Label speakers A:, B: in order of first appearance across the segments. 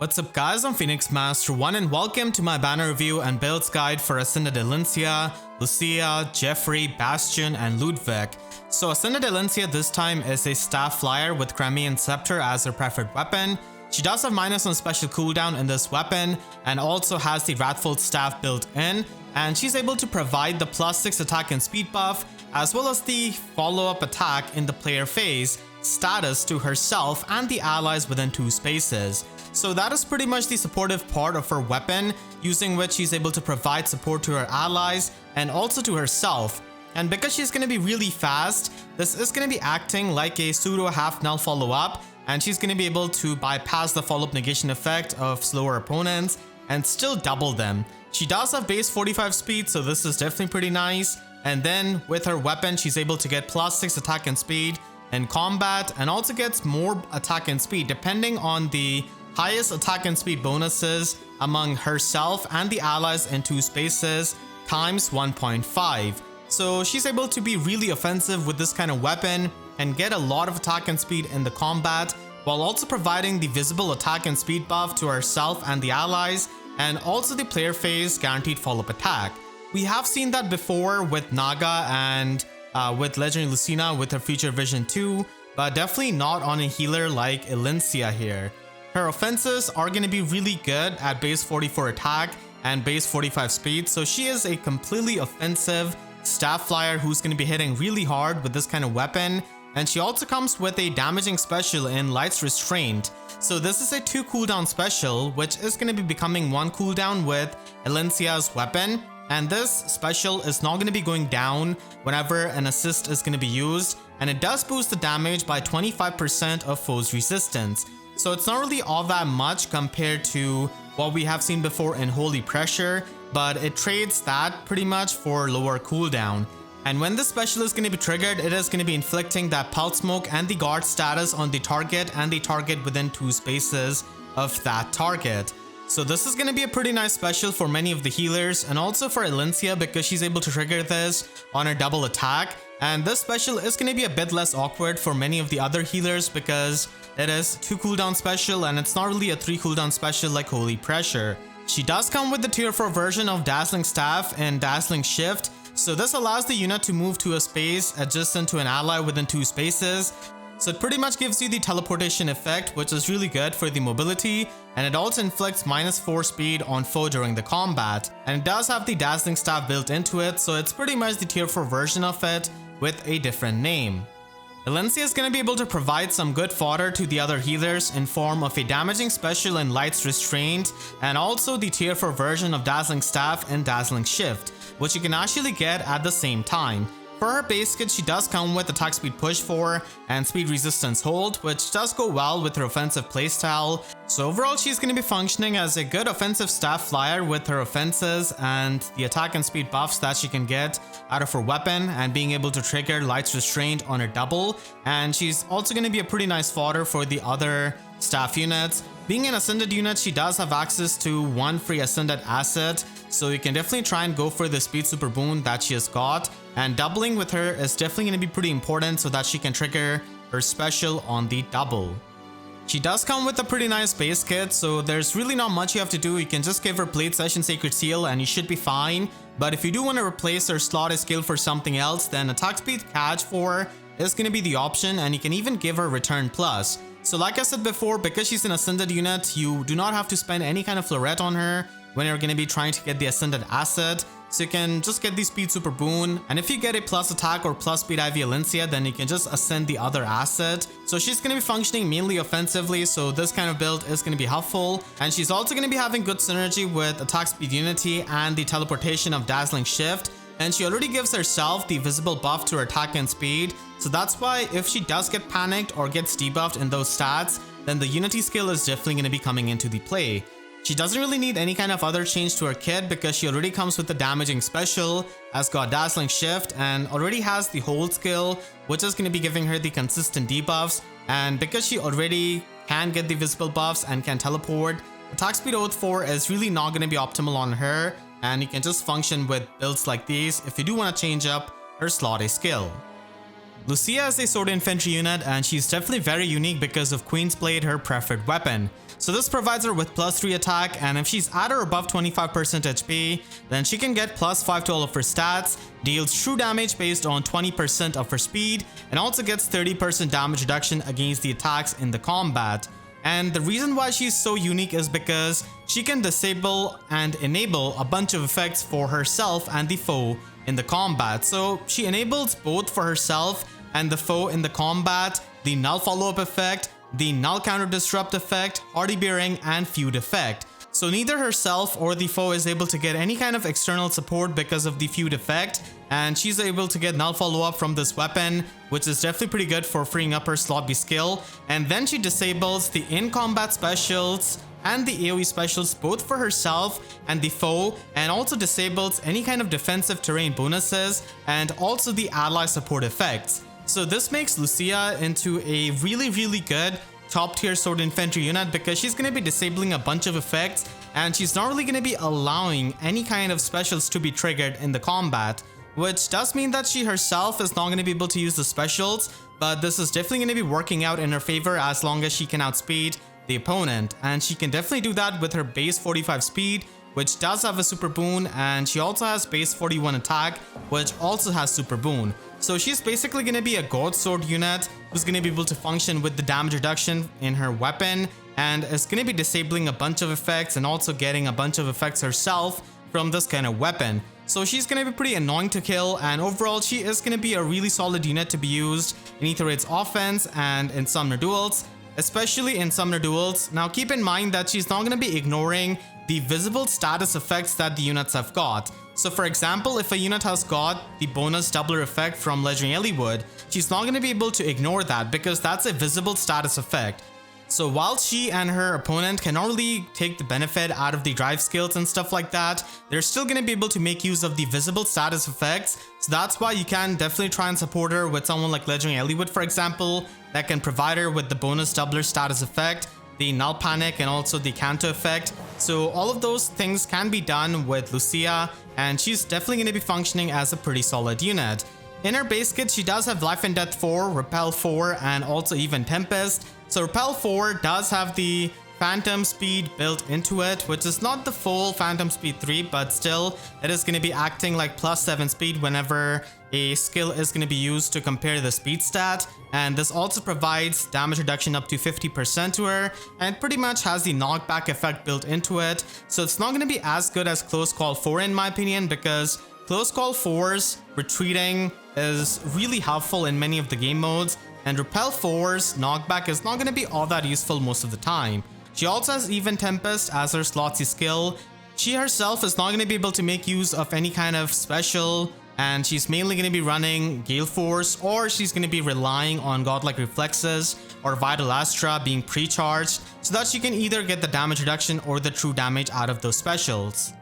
A: What's up guys, I'm Phoenix Master 1 and welcome to my banner review and builds guide for Ascended Elincia, Lucia, Geoffrey, Bastian, and Ludveck. So Ascended Elincia this time is a staff flyer with Crimean Scepter as her preferred weapon. She does have minus on special cooldown in this weapon and also has the Wrathful Staff built in, and she's able to provide the +6 attack and speed buff as well as the follow-up attack in the player phase status to herself and the allies within 2 spaces. So that is pretty much the supportive part of her weapon, using which she's able to provide support to her allies and also to herself. And because she's going to be really fast, this is going to be acting like a pseudo half null follow-up, and she's going to be able to bypass the follow-up negation effect of slower opponents and still double them. She does have base 45 speed, so this is definitely pretty nice. And then with her weapon, she's able to get +6 attack and speed in combat, and also gets more attack and speed depending on the highest attack and speed bonuses among herself and the allies in 2 spaces times 1.5. So she's able to be really offensive with this kind of weapon and get a lot of attack and speed in the combat, while also providing the visible attack and speed buff to herself and the allies, and also the player phase guaranteed follow-up attack. We have seen that before with Naga and with Legendary Lucina with her Future Vision 2, but definitely not on a healer like Elincia here. Her offenses are going to be really good at base 44 attack and base 45 speed, so she is a completely offensive staff flyer who's going to be hitting really hard with this kind of weapon. And she also comes with a damaging special in Light's Restraint. So this is a 2 cooldown special, which is going to be becoming 1 cooldown with Elincia's weapon. And this special is not going to be going down whenever an assist is going to be used, and it does boost the damage by 25% of foes' resistance. So it's not really all that much compared to what we have seen before in Holy Pressure, but it trades that pretty much for lower cooldown. And when this special is going to be triggered, it is going to be inflicting that Pulse Smoke and the Guard status on the target and the target within 2 spaces of that target. So this is going to be a pretty nice special for many of the healers, and also for Elincia because she's able to trigger this on her double attack. And this special is going to be a bit less awkward for many of the other healers because it is 2 cooldown special and it's not really a 3 cooldown special like Holy Pressure. She does come with the tier 4 version of Dazzling Staff and Dazzling Shift, so this allows the unit to move to a space adjacent to an ally within 2 spaces. So it pretty much gives you the teleportation effect, which is really good for the mobility, and it also inflicts -4 speed on foe during the combat. And it does have the Dazzling Staff built into it, so it's pretty much the tier 4 version of it with a different name. Elincia is going to be able to provide some good fodder to the other healers in form of a damaging special in Light's Restraint, and also the tier 4 version of Dazzling Staff and Dazzling Shift, which you can actually get at the same time. For her base kit, she does come with attack speed push 4 and speed resistance hold, which does go well with her offensive playstyle. So overall, she's going to be functioning as a good offensive staff flyer with her offenses and the attack and speed buffs that she can get out of her weapon, and being able to trigger Light's Restraint on her double. And she's also going to be a pretty nice fodder for the other staff units. Being an Ascended unit, she does have access to 1 free Ascended asset, so you can definitely try and go for the speed super boon that she has got, and doubling with her is definitely going to be pretty important so that she can trigger her special on the double. She does come with a pretty nice base kit, so there's really not much you have to do. You can just give her Blade Session Sacred Seal and you should be fine. But if you do want to replace her slot skill for something else, then attack speed catch 4 is going to be the option, and you can even give her Return Plus. So like I said before, because she's an Ascended unit, you do not have to spend any kind of Floret on her when you're going to be trying to get the Ascended asset. So you can just get the speed super boon, and if you get a plus attack or plus speed IV Elincia, then you can just ascend the other asset. So she's going to be functioning mainly offensively, so this kind of build is going to be helpful. And she's also going to be having good synergy with attack speed unity and the teleportation of Dazzling Shift. And she already gives herself the visible buff to her attack and speed, so that's why if she does get panicked or gets debuffed in those stats, then the unity skill is definitely going to be coming into the play. She doesn't really need any kind of other change to her kit because she already comes with the damaging special, has got Dazzling Shift, and already has the hold skill, which is going to be giving her the consistent debuffs. And because she already can get the visible buffs and can teleport, attack speed Oath 4 is really not going to be optimal on her, and you can just function with builds like these if you do want to change up her slot skill. Lucia is a sword infantry unit and she's definitely very unique because of Queen's Blade, her preferred weapon. So this provides her with +3 attack, and if she's at or above 25% HP, then she can get +5 to all of her stats, deals true damage based on 20% of her speed, and also gets 30% damage reduction against the attacks in the combat. And the reason why she's so unique is because she can disable and enable a bunch of effects for herself and the foe in the combat. So she enables both for herself and the foe in the combat the null follow-up effect, the null counter disrupt effect, hardy bearing, and feud effect. So neither herself or the foe is able to get any kind of external support because of the feud effect, and she's able to get null follow-up from this weapon, which is definitely pretty good for freeing up her slot B skill. And then she disables the in-combat specials and the AoE specials both for herself and the foe, and also disables any kind of defensive terrain bonuses and also the ally support effects. So this makes Lucia into a really good top tier sword infantry unit because she's going to be disabling a bunch of effects and she's not really going to be allowing any kind of specials to be triggered in the combat, which does mean that she herself is not going to be able to use the specials, but this is definitely going to be working out in her favor as long as she can outspeed the opponent, and she can definitely do that with her base 45 speed, which does have a super boon, and she also has base 41 attack, which also has super boon. So she's basically going to be a god sword unit who's going to be able to function with the damage reduction in her weapon, and is going to be disabling a bunch of effects and also getting a bunch of effects herself from this kind of weapon. So she's going to be pretty annoying to kill, and overall she is going to be a really solid unit to be used in Aether Raids offense and in Summoner Duels, especially in Summoner Duels. Now keep in mind that she's not going to be ignoring the visible status effects that the units have got. So for example, if a unit has got the bonus doubler effect from Legendary Wood, she's not going to be able to ignore that because that's a visible status effect. So while she and her opponent cannot really take the benefit out of the drive skills and stuff like that, they're still going to be able to make use of the visible status effects. So that's why you can definitely try and support her with someone like Legendary Wood, for example, that can provide her with the bonus doubler status effect, the null panic, and also the counter effect. So all of those things can be done with Lucia, and she's definitely going to be functioning as a pretty solid unit. In her base kit, she does have Life and Death 4, Repel 4, and also even Tempest. So Repel 4 does have the Phantom Speed built into it, which is not the full Phantom Speed 3, but still it is going to be acting like +7 speed whenever a skill is going to be used to compare the speed stat. And this also provides damage reduction up to 50% to her, and pretty much has the knockback effect built into it. So it's not going to be as good as Close Call 4 in my opinion, because Close Call 4's retreating is really helpful in many of the game modes, and Repel 4's knockback is not going to be all that useful most of the time. She also has Even Tempest as her slot C skill. She herself is not going to be able to make use of any kind of special, and she's mainly going to be running Gale Force, or she's going to be relying on Godlike Reflexes or Vital Astra being pre-charged so that she can either get the damage reduction or the true damage out of those specials.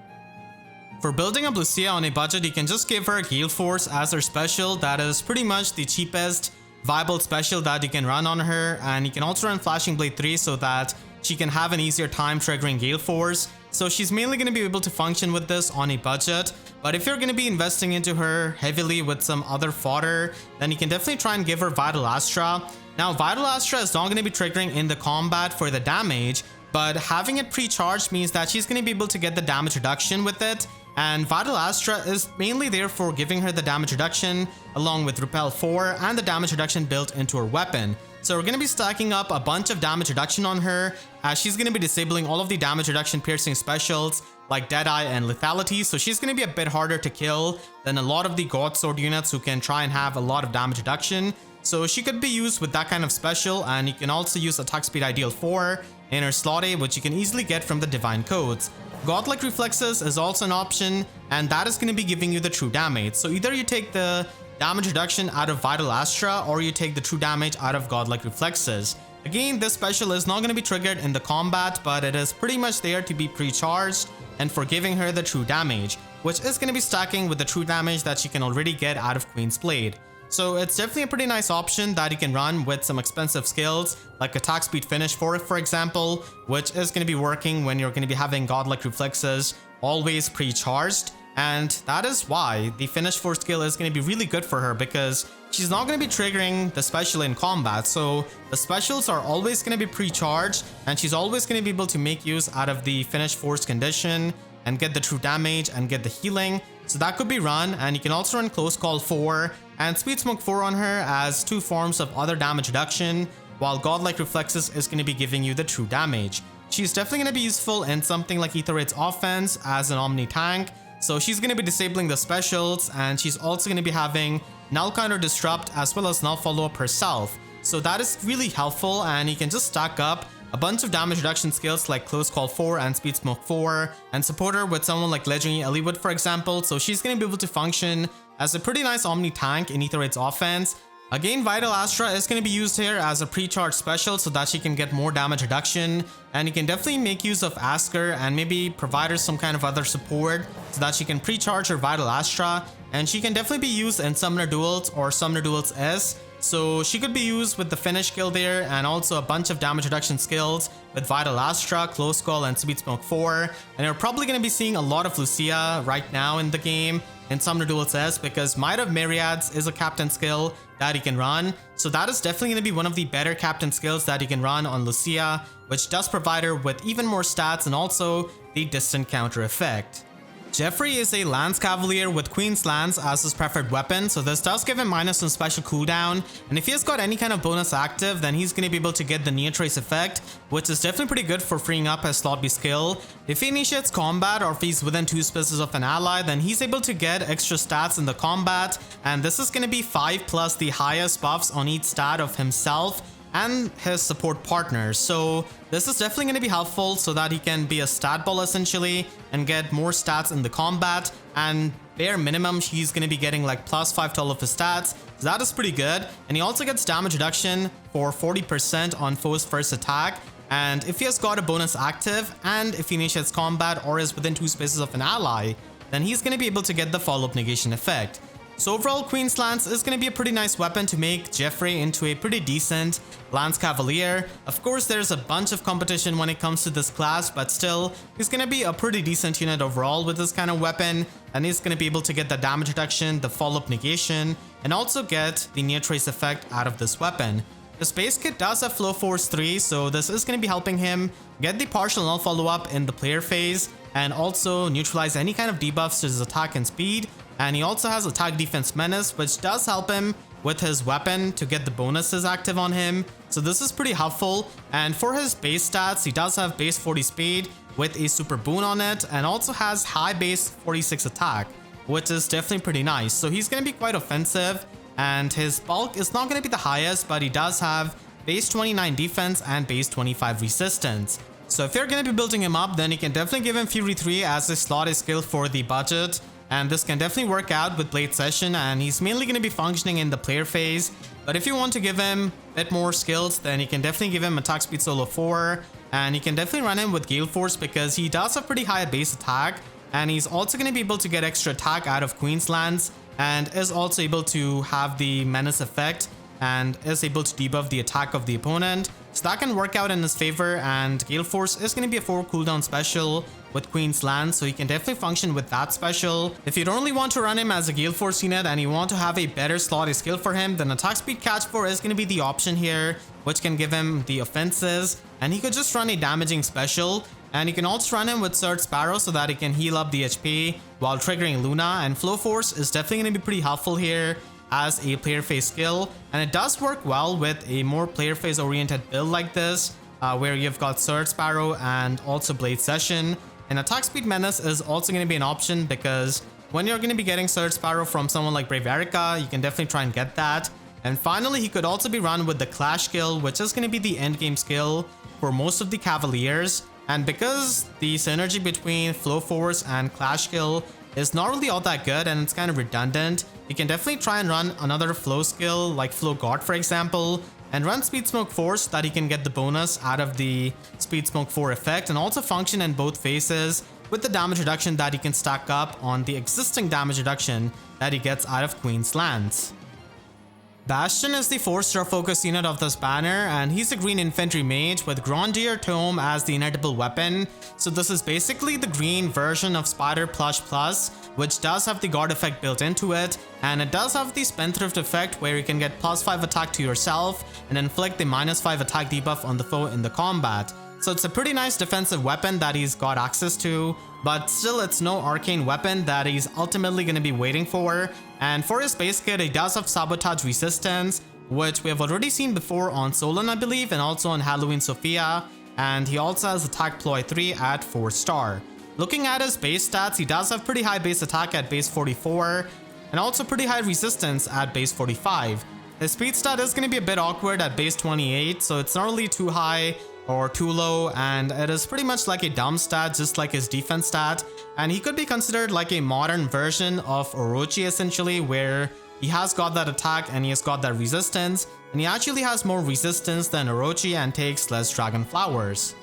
A: For building up Lucia on a budget, you can just give her Gale Force as her special. That is pretty much the cheapest viable special that you can run on her, and you can also run Flashing Blade 3 so that she can have an easier time triggering Gale Force. So she's mainly going to be able to function with this on a budget, but if you're going to be investing into her heavily with some other fodder, then you can definitely try and give her Vital Astra. Now Vital Astra is not going to be triggering in the combat for the damage, but having it pre-charged means that she's going to be able to get the damage reduction with it. And Vital Astra is mainly there for giving her the damage reduction along with Repel 4 and the damage reduction built into her weapon. So we're going to be stacking up a bunch of damage reduction on her, as she's going to be disabling all of the damage reduction piercing specials like Deadeye and Lethality. So she's going to be a bit harder to kill than a lot of the God Sword units who can try and have a lot of damage reduction. So she could be used with that kind of special, and you can also use Attack Speed Ideal 4 in her slot A, which you can easily get from the Divine Codes. Godlike Reflexes is also an option, and that is going to be giving you the true damage. So either you take the damage reduction out of Vital Astra, or you take the true damage out of Godlike Reflexes. Again, this special is not going to be triggered in the combat, but it is pretty much there to be pre-charged and for giving her the true damage, which is going to be stacking with the true damage that she can already get out of Queen's Blade. So it's definitely a pretty nice option that you can run with some expensive skills like Attack Speed Finish 4, for example, which is going to be working when you're going to be having Godlike Reflexes always pre-charged. And that is why the Finish Force skill is going to be really good for her, because she's not going to be triggering the special in combat. So the specials are always going to be pre-charged, and she's always going to be able to make use out of the Finish Force condition and get the true damage and get the healing. So that could be run, and you can also run Close Call 4 and Speed Smoke 4 on her as two forms of other damage reduction, while Godlike Reflexes is going to be giving you the true damage. She's definitely going to be useful in something like Aether Raids offense as an Omni tank. So she's going to be disabling the specials, and she's also going to be having Null Counter Disrupt as well as Null Follow-Up herself. So that is really helpful, and you can just stack up a bunch of damage reduction skills like Close Call 4 and Speed Smoke 4 and support her with someone like Legendary Eliwood, for example. So she's going to be able to function as a pretty nice Omni tank in Aether Raids offense. Again, Vital Astra is going to be used here as a pre-charge special so that she can get more damage reduction, and you can definitely make use of Ask her and maybe provide her some kind of other support so that she can pre-charge her Vital Astra, and she can definitely be used in Summoner Duels or Summoner Duels S. So she could be used with the Finish skill there, and also a bunch of damage reduction skills with Vital Astra, Close Call, and Speed Smoke 4. And you're probably going to be seeing a lot of Lucia right now in the game in Summoner Duels S, because Might of Myriads is a captain skill that you can run. So that is definitely going to be one of the better captain skills that you can run on Lucia, which does provide her with even more stats and also the distant counter effect. Geoffrey is a Lance Cavalier with Queen's Lance as his preferred weapon, so this does give him minus on special cooldown, and if he has got any kind of bonus active, then he's going to be able to get the Near Trace effect, which is definitely pretty good for freeing up his slot B skill. If he initiates combat or if he's within 2 spaces of an ally, then he's able to get extra stats in the combat, and this is going to be 5 plus the highest buffs on each stat of himself and his support partners. So this is definitely going to be helpful so that he can be a stat ball essentially and get more stats in the combat, and bare minimum he's going to be getting like plus 5 to all of his stats. So that is pretty good, and he also gets damage reduction for 40% on foe's first attack. And if he has got a bonus active and if he initiates combat or is within 2 spaces of an ally, then he's going to be able to get the follow-up negation effect. So overall, Queen's Lance is going to be a pretty nice weapon to make Geoffrey into a pretty decent Lance Cavalier. Of course, there's a bunch of competition when it comes to this class, but still, he's going to be a pretty decent unit overall with this kind of weapon, and he's going to be able to get the damage reduction, the follow-up negation, and also get the Near Trace effect out of this weapon. The base kit does have Flow Force 3, so this is going to be helping him get the partial null follow-up in the player phase, and also neutralize any kind of debuffs to his attack and speed. And he also has Attack Defense Menace, which does help him with his weapon to get the bonuses active on him. So this is pretty helpful. And for his base stats, he does have base 40 speed with a super boon on it, and also has high base 46 attack, which is definitely pretty nice. So he's going to be quite offensive, and his bulk is not going to be the highest, but he does have base 29 defense and base 25 resistance. So if you're going to be building him up, then you can definitely give him Fury 3 as a slot skill for the budget. And this can definitely work out with Blade Session, and he's mainly going to be functioning in the player phase. But if you want to give him a bit more skills, then you can definitely give him Attack Speed Solo 4. And you can definitely run him with Gale Force because he does have pretty high base attack. And he's also going to be able to get extra attack out of Queen's Lance, and is also able to have the Menace effect and is able to debuff the attack of the opponent. So that can work out in his favor, and Gale Force is going to be a 4 cooldown special with Queen's Lance, so you can definitely function with that special. If you don't really want to run him as a Gale Force unit and you want to have a better slot skill for him, then Attack Speed Catch 4 is going to be the option here, which can give him the offenses, and he could just run a damaging special. And you can also run him with Surge Sparrow so that he can heal up the HP while triggering Luna, and Flow Force is definitely going to be pretty helpful here as a player phase skill, and it does work well with a more player phase oriented build like this, where you've got Surge Sparrow and also Blade Session. And Attack Speed Menace is also going to be an option because when you're going to be getting Surge Sparrow from someone like Brave Erica, you can definitely try and get that. And finally, he could also be run with the Clash skill, which is going to be the endgame skill for most of the Cavaliers. And because the synergy between Flow Force and Clash skill is not really all that good and it's kind of redundant, you can definitely try and run another Flow skill like Flow Guard, for example, and run Speed Smoke 4 so that he can get the bonus out of the Speed Smoke 4 effect, and also function in both phases with the damage reduction that he can stack up on the existing damage reduction that he gets out of Queen's Lance. Bastian is the 4-star focus unit of this banner, and he's a green infantry mage with Grandier Tome as the inedible weapon. So this is basically the green version of Spider Plush Plus, which does have the guard effect built into it, and it does have the Spendthrift effect where you can get +5 attack to yourself and inflict the -5 attack debuff on the foe in the combat. So it's a pretty nice defensive weapon that he's got access to, but still it's no arcane weapon that he's ultimately going to be waiting for. And for his base kit, he does have Sabotage Resistance, which we have already seen before on Solon, I believe, and also on Halloween Sophia, and he also has Attack Ploy 3 at 4-star. Looking at his base stats, he does have pretty high base attack at base 44, and also pretty high resistance at base 45. His speed stat is going to be a bit awkward at base 28, so it's not really too high or too low, and it is pretty much like a dumb stat, just like his defense stat. And he could be considered like a modern version of Orochi essentially, where he has got that attack and he has got that resistance, and he actually has more resistance than Orochi and takes less dragon flowers.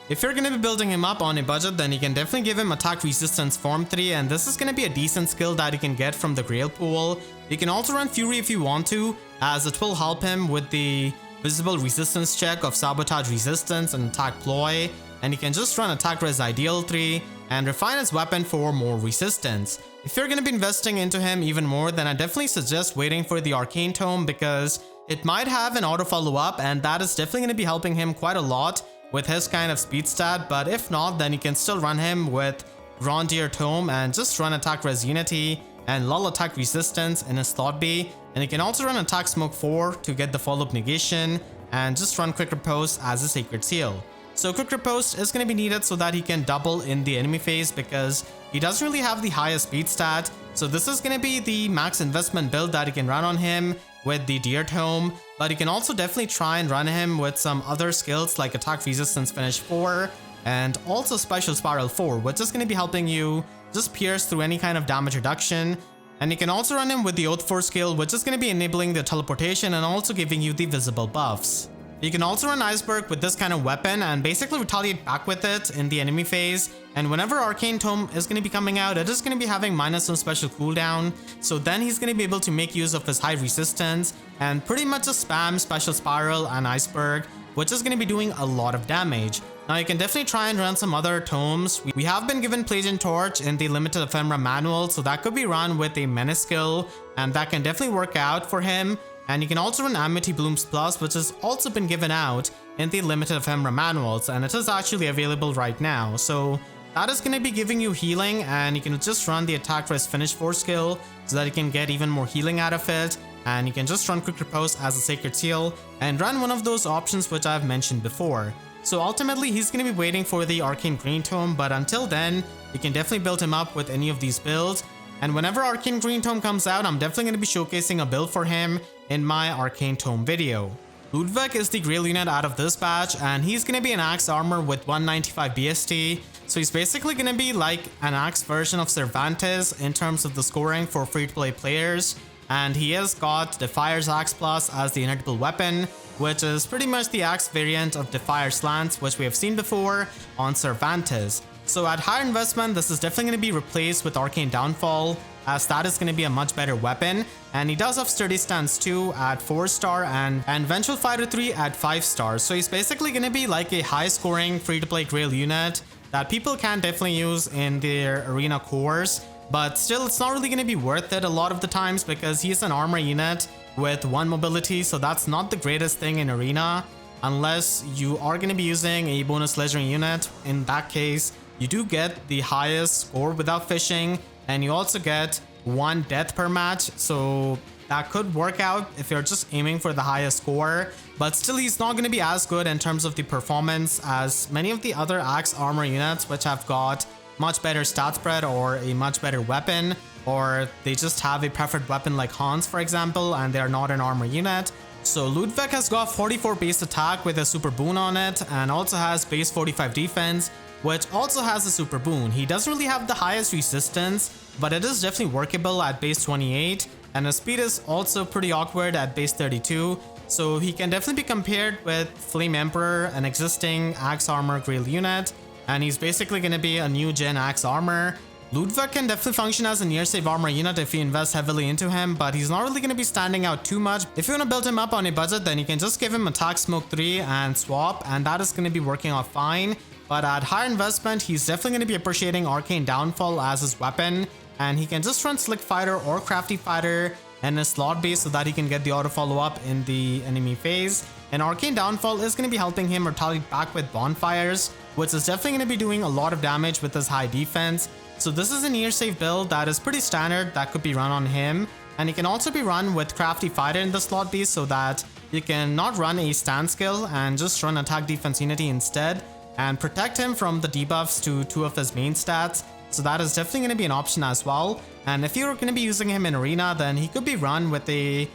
A: If you're going to be building him up on a budget, then you can definitely give him attack resistance form 3, and this is going to be a decent skill that you can get from the Grail pool. You can also run Fury if you want to, as it will help him with the visible resistance check of Sabotage Resistance and Attack Ploy, and you can just run Attack Res Ideal 3 and refine his weapon for more resistance. If you're going to be investing into him even more, then I definitely suggest waiting for the Arcane Tome, because it might have an auto follow up, and that is definitely going to be helping him quite a lot with his kind of speed stat. But if not, then you can still run him with Grandier Tome and just run Attack Res Unity and lull attack resistance in his slot B, and you can also run attack smoke 4 to get the follow-up negation, and just run quick riposte as a sacred seal. So quick riposte is going to be needed so that he can double in the enemy phase, because he doesn't really have the highest speed stat. So this is going to be the max investment build that you can run on him with the Deer Tome, but you can also definitely try and run him with some other skills like attack resistance finish 4 and also special spiral 4, which is going to be helping you just pierce through any kind of damage reduction. And you can also run him with the Oath 4 skill, which is going to be enabling the teleportation and also giving you the visible buffs. You can also run Iceberg with this kind of weapon and basically retaliate back with it in the enemy phase, and whenever Arcane Tome is going to be coming out, it is going to be having -1 special cooldown, so then he's going to be able to make use of his high resistance and pretty much just spam Special Spiral and Iceberg, which is going to be doing a lot of damage. Now you can definitely try and run some other tomes. We have been given Pelagian Torch in the limited ephemera manual, so that could be run with a menace skill, and that can definitely work out for him. And you can also run Amity Blooms Plus, which has also been given out in the limited ephemera manuals, and it is actually available right now. So that is going to be giving you healing, and you can just run the attack res finish 4 skill so that you can get even more healing out of it. And you can just run quick riposte as a sacred seal and run one of those options which I've mentioned before. So ultimately he's going to be waiting for the Arcane Green Tome, but until then you can definitely build him up with any of these builds. And whenever Arcane Green Tome comes out, I'm definitely going to be showcasing a build for him in my Arcane Tome video. Ludveck is the Grail unit out of this batch, and he's going to be an Axe Armor with 195 BST. So he's basically going to be like an Axe version of Cervantes in terms of the scoring for free-to-play players. And he has got Defier's Axe Plus as the inedible weapon, which is pretty much the Axe variant of Defier's Lance, which we have seen before on Cervantes. So at higher investment, this is definitely going to be replaced with Arcane Downfall, as that is going to be a much better weapon. And he does have Sturdy Stance 2 at 4-star and Vengeful Fighter 3 at 5-star. So he's basically going to be like a high-scoring free-to-play Grail unit that people can definitely use in their arena cores. But still, it's not really going to be worth it a lot of the times, because he's an armor unit with 1 mobility, so that's not the greatest thing in arena unless you are going to be using a bonus legendary unit. In that case, you do get the highest score without fishing, and you also get 1 death per match, so that could work out if you're just aiming for the highest score. But still, he's not going to be as good in terms of the performance as many of the other Axe armor units, which have got much better stat spread or a much better weapon, or they just have a preferred weapon like Hans, for example, and they are not an armor unit. So Ludveck has got 44 base attack with a super boon on it, and also has base 45 defense, which also has a super boon. He doesn't really have the highest resistance, but it is definitely workable at base 28, and his speed is also pretty awkward at base 32. So he can definitely be compared with Flame Emperor, an existing Axe armor Grail unit, and he's basically going to be a new gen Axe armor. Ludveck can definitely function as a near save armor unit if you invest heavily into him, but he's not really going to be standing out too much. If you want to build him up on a budget, then you can just give him attack smoke 3 and swap, and that is going to be working out fine. But at higher investment, he's definitely going to be appreciating Arcane Downfall as his weapon, and he can just run Slick Fighter or Crafty Fighter in his slot base so that he can get the auto follow up in the enemy phase. And Arcane Downfall is going to be helping him retaliate back with Bonfires, which is definitely going to be doing a lot of damage with his high defense. So this is a near save build that is pretty standard that could be run on him, and he can also be run with Crafty Fighter in the slot base so that you can not run a stand skill and just run attack defense unity instead and protect him from the debuffs to 2 of his main stats. So that is definitely going to be an option as well. And if you're going to be using him in Arena, then he could be run with a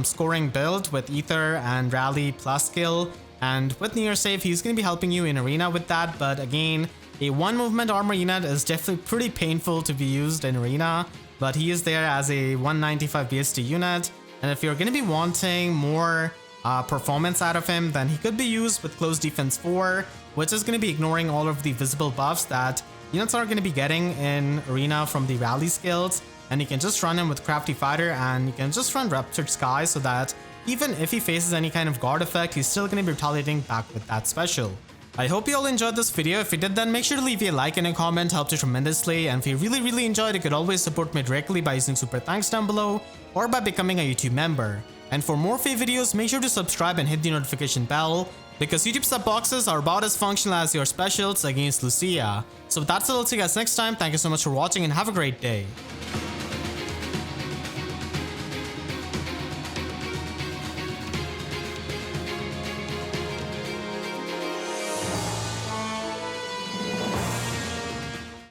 A: scoring build with Aether and Rally plus skill. And with near save, he's going to be helping you in Arena with that. But again, a 1 movement armor unit is definitely pretty painful to be used in Arena, but he is there as a 195 BST unit. And if you're going to be wanting more performance out of him, then he could be used with Close Defense 4, which is going to be ignoring all of the visible buffs that units are going to be getting in Arena from the rally skills. And you can just run him with Crafty Fighter, and you can just run Ruptured Sky so that even if he faces any kind of guard effect, he's still going to be retaliating back with that special. I hope you all enjoyed this video. If you did, then make sure to leave a like and a comment, helped you tremendously. And if you really enjoyed, you could always support me directly by using super thanks down below or by becoming a YouTube member. And for more FEH videos, make sure to subscribe and hit the notification bell, because YouTube sub boxes are about as functional as your specials against Lucia. So with that said, I'll see you guys next time. Thank you so much for watching and have a great day.